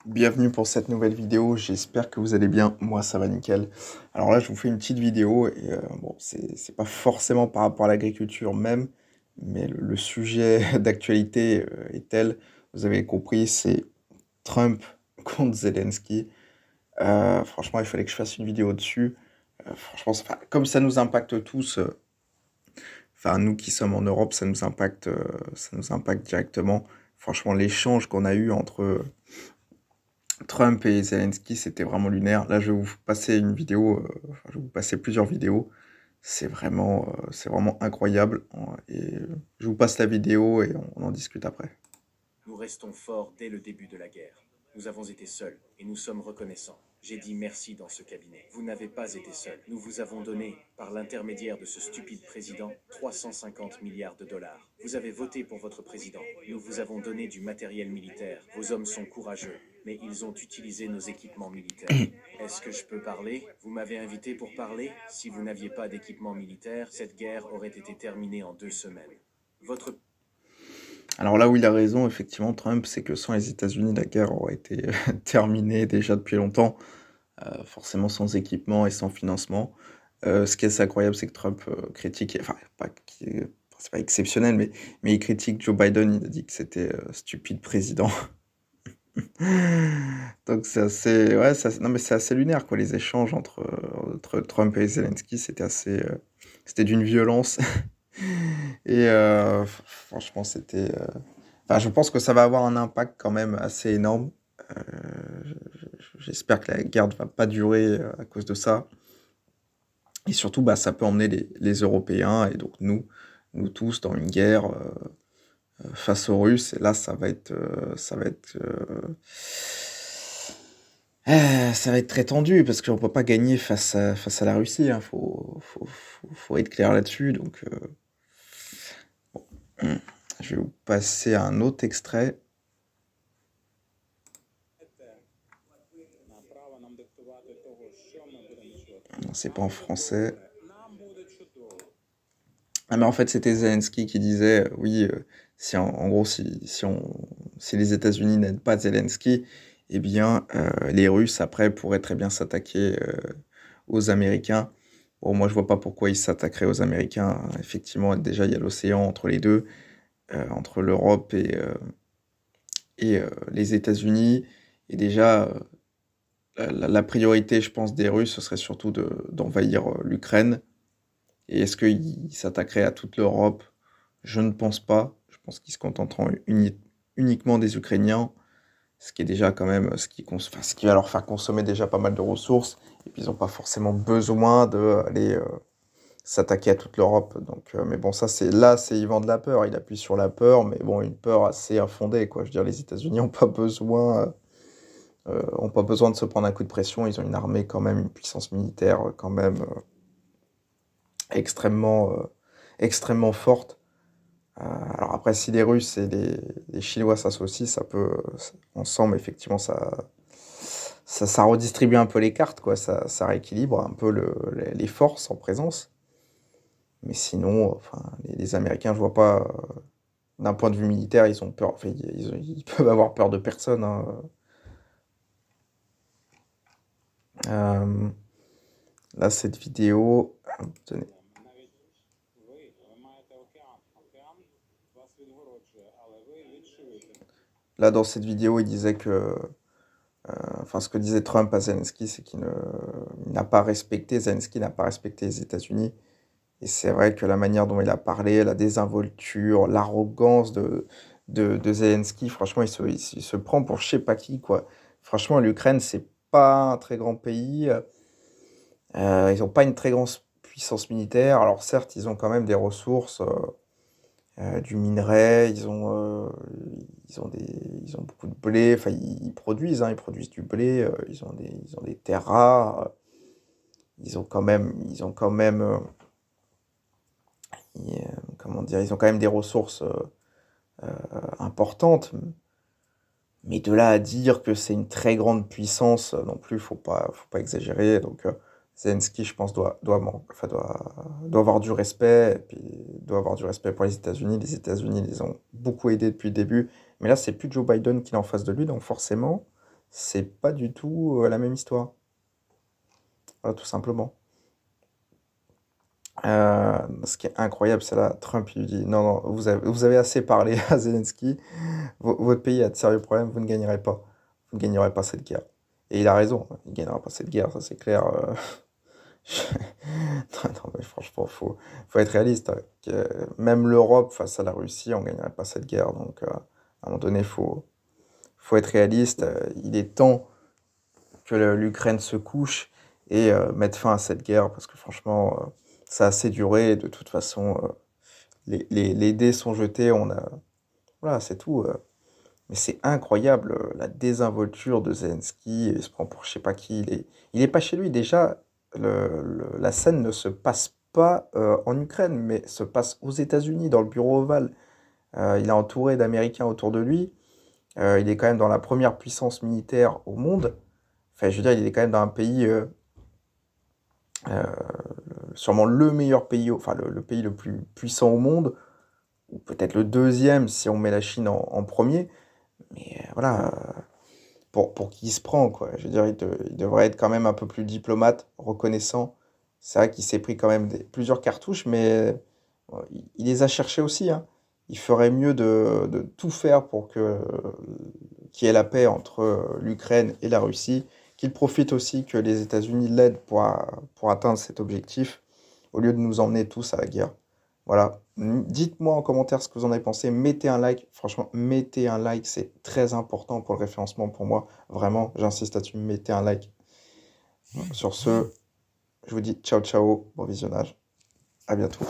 Bienvenue pour cette nouvelle vidéo, j'espère que vous allez bien, moi ça va nickel. Alors là je vous fais une petite vidéo et bon c'est pas forcément par rapport à l'agriculture même, mais le sujet d'actualité est tel, vous avez compris, c'est Trump contre Zelensky. Franchement il fallait que je fasse une vidéo dessus. Franchement comme ça nous impacte tous, enfin nous qui sommes en Europe ça nous impacte directement. Franchement l'échange qu'on a eu entre Trump et Zelensky, c'était vraiment lunaire. Là, je vais vous passer une vidéo, enfin, je vais vous passer plusieurs vidéos. C'est vraiment incroyable. Et je vous passe la vidéo et on en discute après. Nous restons forts dès le début de la guerre. Nous avons été seuls et nous sommes reconnaissants. J'ai dit merci dans ce cabinet. Vous n'avez pas été seuls. Nous vous avons donné, par l'intermédiaire de ce stupide président, 350 milliards de dollars. Vous avez voté pour votre président. Nous vous avons donné du matériel militaire. Vos hommes sont courageux, mais ils ont utilisé nos équipements militaires. Est-ce que je peux parler? Vous m'avez invité pour parler? Si vous n'aviez pas d'équipement militaire, cette guerre aurait été terminée en 2 semaines. Votre Alors là où il a raison, effectivement, Trump, c'est que sans les États-Unis, la guerre aurait été terminée déjà depuis longtemps, forcément sans équipement et sans financement. Ce qui est assez incroyable, c'est que Trump critique, enfin, c'est pas exceptionnel, mais il critique Joe Biden, il a dit que c'était stupide président. Donc c'est assez, ouais, non mais c'est assez lunaire quoi, les échanges entre Trump et Zelensky, c'était d'une violence et franchement enfin je pense que ça va avoir un impact quand même assez énorme. Euh, J'espère que la guerre ne va pas durer à cause de ça et surtout bah ça peut emmener les Européens et donc nous tous dans une guerre face aux Russes et là ça va être très tendu parce qu'on peut pas gagner face à la Russie. Hein. Faut être clair là-dessus. Donc, je vais vous passer un autre extrait. Non, c'est pas en français. Ah, mais en fait, c'était Zelensky qui disait, oui, si en gros, si les États-Unis n'aident pas Zelensky, eh bien, les Russes après pourraient très bien s'attaquer aux Américains. Bon, moi, je vois pas pourquoi ils s'attaqueraient aux Américains. Effectivement, déjà, il y a l'océan entre les deux, entre l'Europe et les États-Unis. Et déjà, la priorité, je pense, des Russes, ce serait surtout d'envahir l'Ukraine. Et est-ce qu'ils s'attaqueraient à toute l'Europe? Je ne pense pas. Je pense qu'ils se contenteront uniquement des Ukrainiens, ce qui est déjà quand même enfin, ce qui va leur faire consommer déjà pas mal de ressources. Et puis ils n'ont pas forcément besoin d'aller s'attaquer à toute l'Europe. Donc, mais bon, c'est ils vendent la peur. Il appuie sur la peur, mais bon, une peur assez infondée, quoi. Je veux dire, les États-Unis ont pas besoin de se prendre un coup de pression. Ils ont une armée quand même, une puissance militaire quand même extrêmement, extrêmement forte. Alors après, si les Russes et les Chinois s'associent, ensemble, effectivement, ça redistribue un peu les cartes, quoi. Ça rééquilibre un peu les forces en présence. Mais sinon, enfin, les Américains, je vois pas, d'un point de vue militaire, ils ont peur, enfin, ils peuvent avoir peur de personne. Hein. Euh, Là, cette vidéo, tenez. Là, dans cette vidéo, il disait que, enfin, ce que disait Trump à Zelensky, c'est il n'a pas respecté, Zelensky n'a pas respecté les États-Unis. Et c'est vrai que la manière dont il a parlé, la désinvolture, l'arrogance de Zelensky, franchement, il se prend pour je sais pas qui, quoi. Franchement, l'Ukraine, c'est pas un très grand pays. Ils n'ont pas une très grande puissance militaire. Alors certes, ils ont quand même des ressources, du minerai, ils ont beaucoup de blé. Enfin, ils produisent, hein, ils produisent du blé. Ils ont des terres rares. Ils ont quand même, comment dire, ils ont quand même des ressources importantes. Mais de là à dire que c'est une très grande puissance, non plus, faut pas exagérer. Donc, Zelensky, je pense, doit avoir du respect, et puis doit avoir du respect pour les États-Unis. Les États-Unis les ont beaucoup aidés depuis le début. Mais là, c'est plus Joe Biden qui est en face de lui, donc forcément, c'est pas du tout la même histoire. Voilà, tout simplement. Ce qui est incroyable, c'est là, Trump, il lui dit, non, non, vous avez assez parlé à Zelensky, votre pays a de sérieux problèmes, vous ne gagnerez pas. Vous ne gagnerez pas cette guerre. Et il a raison, il ne gagnera pas cette guerre, ça c'est clair. Non, non, mais franchement, faut être réaliste, hein. Même l'Europe face à la Russie, on ne gagnerait pas cette guerre. Donc, à un moment donné, faut être réaliste. Il est temps que l'Ukraine se couche et mette fin à cette guerre parce que franchement, ça a assez duré. De toute façon, les dés sont jetés. Voilà, c'est tout. Mais c'est incroyable la désinvolture de Zelensky. Il se prend pour je sais pas qui. Il est pas chez lui. Déjà, la scène ne se passe pas en Ukraine, mais se passe aux États-Unis, dans le bureau ovale. Il est entouré d'Américains autour de lui. Il est quand même dans la première puissance militaire au monde. Enfin, je veux dire, il est quand même dans un pays, euh, sûrement le meilleur pays, enfin le pays le plus puissant au monde, ou peut-être le deuxième si on met la Chine en premier. Mais voilà, pour qui il se prend, quoi. Je veux dire, il devrait être quand même un peu plus diplomate, reconnaissant. C'est vrai qu'il s'est pris quand même plusieurs cartouches, mais il les a cherchées aussi, hein. Il ferait mieux de tout faire pour qu'il y ait la paix entre l'Ukraine et la Russie, qu'il profite aussi que les États-Unis l'aident pour atteindre cet objectif, au lieu de nous emmener tous à la guerre. Voilà. Dites-moi en commentaire ce que vous en avez pensé. Mettez un like. Franchement, mettez un like. C'est très important pour le référencement pour moi. Vraiment, j'insiste là-dessus. Mettez un like. Sur ce, je vous dis ciao ciao. Bon visionnage. À bientôt.